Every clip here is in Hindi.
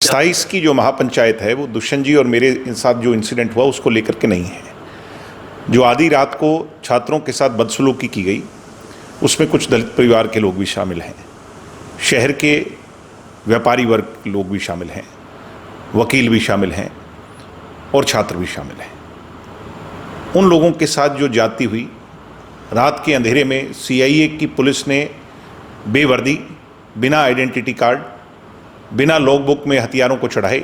27 की जो महापंचायत है वो दुष्यंत जी और मेरे साथ जो इंसिडेंट हुआ उसको लेकर के नहीं है। जो आधी रात को छात्रों के साथ बदसलूकी की गई उसमें कुछ दलित परिवार के लोग भी शामिल हैं, शहर के व्यापारी वर्ग के लोग भी शामिल हैं, वकील भी शामिल हैं और छात्र भी शामिल हैं। उन लोगों के साथ जो जाती हुई रात के अंधेरे में सीआईए की पुलिस ने बेवर्दी, बिना आइडेंटिटी कार्ड, बिना लॉग बुक में हथियारों को चढ़ाए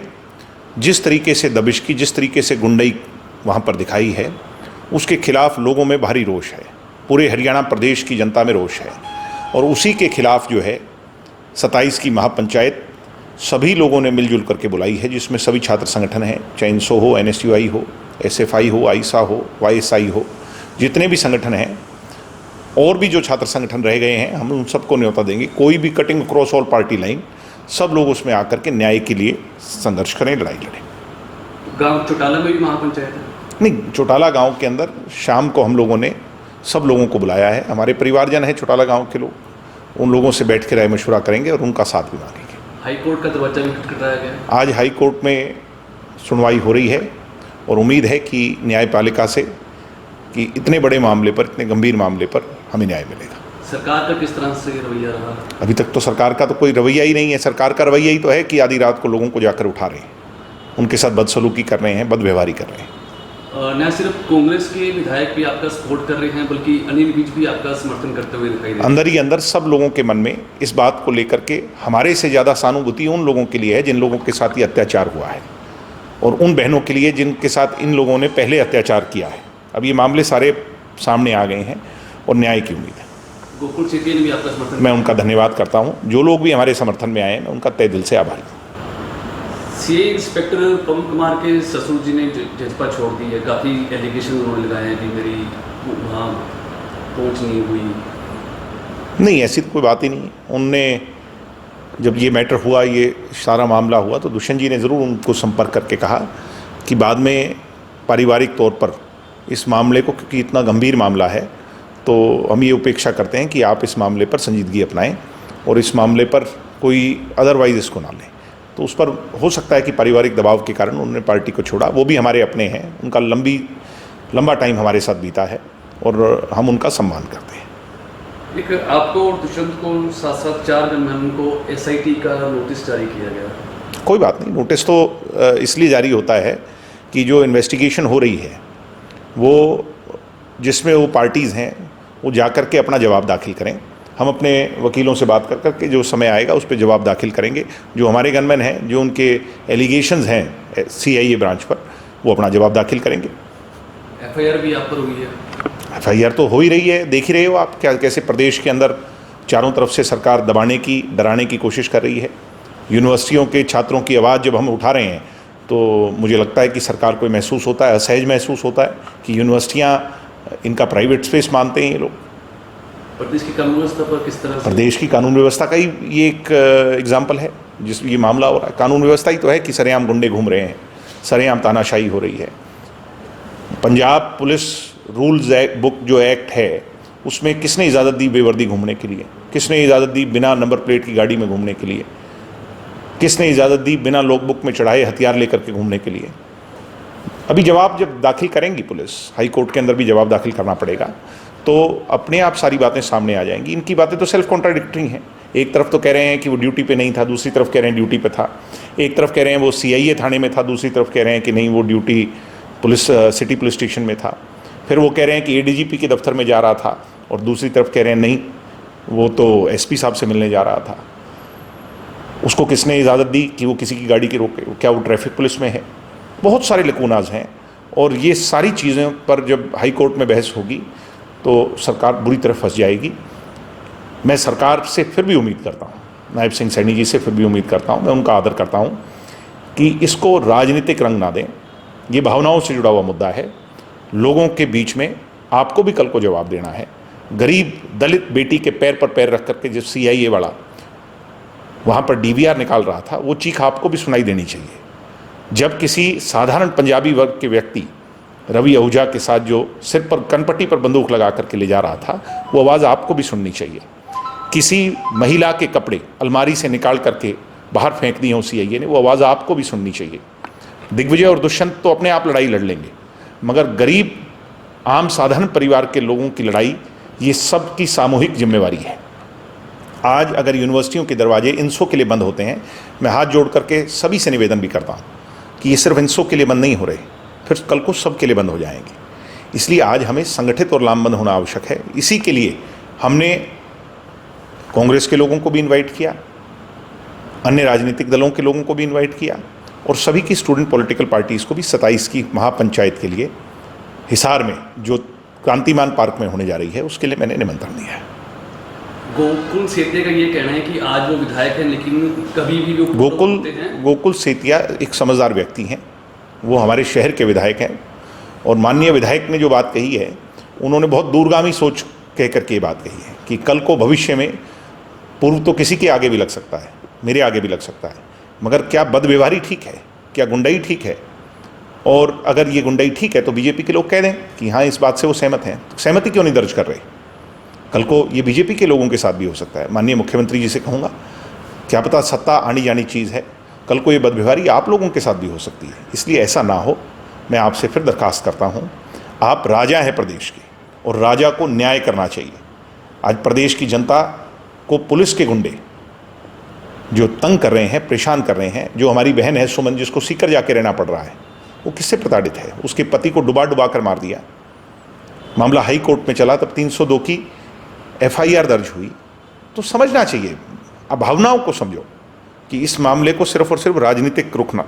जिस तरीके से दबिश की, जिस तरीके से गुंडई वहाँ पर दिखाई है, उसके खिलाफ लोगों में भारी रोष है। पूरे हरियाणा प्रदेश की जनता में रोष है और उसी के खिलाफ जो है 27 की महापंचायत सभी लोगों ने मिलजुल करके बुलाई है, जिसमें सभी छात्र संगठन हैं, चाहे इंसो हो, एनएसयूआई हो, एसएफआई हो, आईसा हो, वाईएसआई हो, जितने भी संगठन हैं और भी जो छात्र संगठन रह गए हैं, हम उन सबको न्योता देंगे। कोई भी cutting across all party line, सब लोग उसमें आकर के न्याय के लिए संघर्ष करें, लड़ाई लड़ें। गांव चौटाला में भी महापंचायत है? नहीं, चौटाला गांव के अंदर शाम को हम लोगों ने सब लोगों को बुलाया है। हमारे परिवारजन हैं चौटाला गांव के लोग, उन लोगों से बैठ के राय मशवरा करेंगे और उनका साथ भी मांगेंगे। हाई कोर्ट का दरवाजा भी खटखटाया गया? आज हाई कोर्ट में सुनवाई हो रही है और उम्मीद है कि न्यायपालिका से कि इतने बड़े मामले पर, इतने गंभीर मामले पर हमें न्याय मिलेगा। सरकार का किस तरह से रवैया रहा? अभी तक तो सरकार का तो कोई रवैया ही नहीं है। सरकार का रवैया ही तो है कि आधी रात को लोगों को जाकर उठा रहे हैं, उनके साथ बदसलूकी कर रहे हैं, बदव्यवहारी कर रहे हैं। न सिर्फ कांग्रेस के विधायक भी आपका सपोर्ट कर रहे हैं, बल्कि अनिल विज भी आपका समर्थन करते हुए दिखाई दे रहे हैं। अंदर ही अंदर सब लोगों के मन में इस बात को लेकर के हमारे से ज़्यादा सहानुभूति उन लोगों के लिए है जिन लोगों के साथ ये अत्याचार हुआ है और उन बहनों के लिए जिनके साथ इन लोगों ने पहले अत्याचार किया है। अब ये मामले सारे सामने आ गए हैं और न्याय की उम्मीद है। गोकुल सेठी ने भी आपका समर्थन? मैं उनका धन्यवाद करता हूँ। जो लोग भी हमारे समर्थन में आए हैं, मैं उनका तहे दिल से आभारी हूँ। सीए इंस्पेक्टर पवन कुमार के ससुर जी ने जजपा छोड़ दी है। काफ़ी एलिगेशन उन्होंने लगाए हैं कि मेरी वहाँ पहुँच नहीं हुई। नहीं, ऐसी तो कोई बात ही नहीं है। उनने जब ये मैटर हुआ, ये सारा मामला हुआ, तो दुष्यंत जी ने ज़रूर उनको संपर्क करके कहा कि बाद में पारिवारिक तौर पर इस मामले को, क्योंकि इतना गंभीर मामला है, तो हम ये उपेक्षा करते हैं कि आप इस मामले पर संजीदगी अपनाएं और इस मामले पर कोई अदरवाइज इसको ना लें। तो उस पर हो सकता है कि पारिवारिक दबाव के कारण उन्होंने पार्टी को छोड़ा। वो भी हमारे अपने हैं, उनका लंबा टाइम हमारे साथ बीता है और हम उनका सम्मान करते हैं। एक आपको और दुष्यंत को साथ साथ 4 गनमैन को एसआईटी का नोटिस जारी किया गया? कोई बात नहीं, नोटिस तो इसलिए जारी होता है कि जो इन्वेस्टिगेशन हो रही है वो, जिसमें वो पार्टीज़ हैं, वो जाकर के अपना जवाब दाखिल करें। हम अपने वकीलों से बात कर के जो समय आएगा उस पर जवाब दाखिल करेंगे। जो हमारे गनमैन हैं, जो उनके एलिगेशंस हैं सीआईए ब्रांच पर, वो अपना जवाब दाखिल करेंगे। एफआईआर भी आप पर हुई है? एफआईआर तो हो ही रही है, देख ही रहे हो आप कैसे प्रदेश के अंदर चारों तरफ से सरकार दबाने की, डराने की कोशिश कर रही है। यूनिवर्सिटियों के छात्रों की आवाज़ जब हम उठा रहे हैं तो मुझे लगता है कि सरकार को महसूस होता है, असहज महसूस होता है कि यूनिवर्सिटियाँ इनका प्राइवेट स्पेस मानते हैं ये लोग। प्रदेश की कानून व्यवस्था पर किस तरह से? प्रदेश की कानून व्यवस्था का ही ये एक एग्जाम्पल है जिस ये मामला हो रहा है। कानून व्यवस्था ही तो है कि सरेआम गुंडे घूम रहे हैं, सरेआम तानाशाही हो रही है। पंजाब पुलिस रूल्स बुक जो एक्ट है, उसमें किसने इजाज़त दी बेवर्दी घूमने के लिए? किसने इजाज़त दी बिना नंबर प्लेट की गाड़ी में घूमने के लिए? किसने इजाज़त दी बिना लॉग बुक में चढ़ाए हथियार लेकर के घूमने के लिए? अभी जवाब जब दाखिल करेंगी पुलिस, हाई कोर्ट के अंदर भी जवाब दाखिल करना पड़ेगा, तो अपने आप सारी बातें सामने आ जाएंगी। इनकी बातें तो सेल्फ कॉन्ट्राडिक्टरी हैं। एक तरफ तो कह रहे हैं कि वो ड्यूटी पे नहीं था, दूसरी तरफ कह रहे हैं ड्यूटी पे था। एक तरफ कह रहे हैं वो सीआईए थाने में था, दूसरी तरफ कह रहे हैं कि नहीं वो duty police city police station में था। फिर वो कह रहे हैं कि एडीजीपी के दफ्तर में जा रहा था और दूसरी तरफ कह रहे हैं नहीं वो तो एसपी साहब से मिलने जा रहा था। उसको किसने इजाज़त दी कि वो किसी की गाड़ी की रोके? क्या वो ट्रैफिक पुलिस में है? बहुत सारे लकूनाज हैं और ये सारी चीज़ें पर जब हाई कोर्ट में बहस होगी तो सरकार बुरी तरह फंस जाएगी। मैं सरकार से फिर भी उम्मीद करता हूँ, नायब सिंह सैनी जी से फिर भी उम्मीद करता हूँ, मैं उनका आदर करता हूँ कि इसको राजनीतिक रंग ना दें। ये भावनाओं से जुड़ा हुआ मुद्दा है। लोगों के बीच में आपको भी कल को जवाब देना है। गरीब दलित बेटी के पैर पर पैर रख करके जब सीआईए वाला वहाँ पर डीवीआर निकाल रहा था, वो चीख आपको भी सुनाई देनी चाहिए। जब किसी साधारण पंजाबी वर्ग के व्यक्ति रवि आहूजा के साथ जो सिर पर कनपट्टी पर बंदूक लगा करके ले जा रहा था, वो आवाज़ आपको भी सुननी चाहिए। किसी महिला के कपड़े अलमारी से निकाल करके बाहर फेंक दी है सीआईए ने, वो आवाज़ आपको भी सुननी चाहिए। दिग्विजय और दुष्यंत तो अपने आप लड़ाई लड़ लेंगे, मगर गरीब आम साधारण परिवार के लोगों की लड़ाई ये सबकी सामूहिक जिम्मेवारी है। आज अगर यूनिवर्सिटियों के दरवाजे इंसो के लिए बंद होते हैं, मैं हाथ जोड़ करके सभी से निवेदन भी करता हूँ कि ये सिर्फ इंसो के लिए बंद नहीं हो रहे, फिर कल को सबके लिए बंद हो जाएंगे। इसलिए आज हमें संगठित और लामबंद होना आवश्यक है। इसी के लिए हमने कांग्रेस के लोगों को भी इनवाइट किया, अन्य राजनीतिक दलों के लोगों को भी इनवाइट किया, और सभी की स्टूडेंट पॉलिटिकल पार्टीज़ को भी 27 की महापंचायत के लिए हिसार में जो क्रांतिमान पार्क में होने जा रही है उसके लिए मैंने निमंत्रण दिया है। गोकुल सेतिया का ये कहना है कि आज वो विधायक हैं लेकिन कभी भी वो होते हैं। गोकुल सेतिया एक समझदार व्यक्ति हैं, वो हमारे शहर के विधायक हैं, और माननीय विधायक ने जो बात कही है उन्होंने बहुत दूरगामी सोच कह करके ये बात कही है कि कल को भविष्य में पूर्व तो किसी के आगे भी लग सकता है, मेरे आगे भी लग सकता है, मगर क्या बदव्यवहारी ठीक है, क्या गुंडाई ठीक है? और अगर ये गुंडाई ठीक है तो बीजेपी के लोग कह दें कि हाँ इस बात से वो सहमत हैं, तो सहमति क्यों नहीं दर्ज कर रहे? कल को ये बीजेपी के लोगों के साथ भी हो सकता है। माननीय मुख्यमंत्री जी से कहूँगा, क्या पता सत्ता आनी जानी चीज़ है, कल को ये बदव्यवहारी आप लोगों के साथ भी हो सकती है। इसलिए ऐसा ना हो, मैं आपसे फिर दरखास्त करता हूँ, आप राजा हैं प्रदेश के और राजा को न्याय करना चाहिए। आज प्रदेश की जनता को पुलिस के गुंडे जो तंग कर रहे हैं, परेशान कर रहे हैं, जो हमारी बहन है सुमन जिसको सीकर जाके रहना पड़ रहा है, वो किससे प्रताड़ित है? उसके पति को डुबा डुबा कर मार दिया, मामला हाई कोर्ट में चला, तब 302 की एफआईआर दर्ज हुई। तो समझना चाहिए, अब भावनाओं को समझो कि इस मामले को सिर्फ और सिर्फ राजनीतिक रुख ना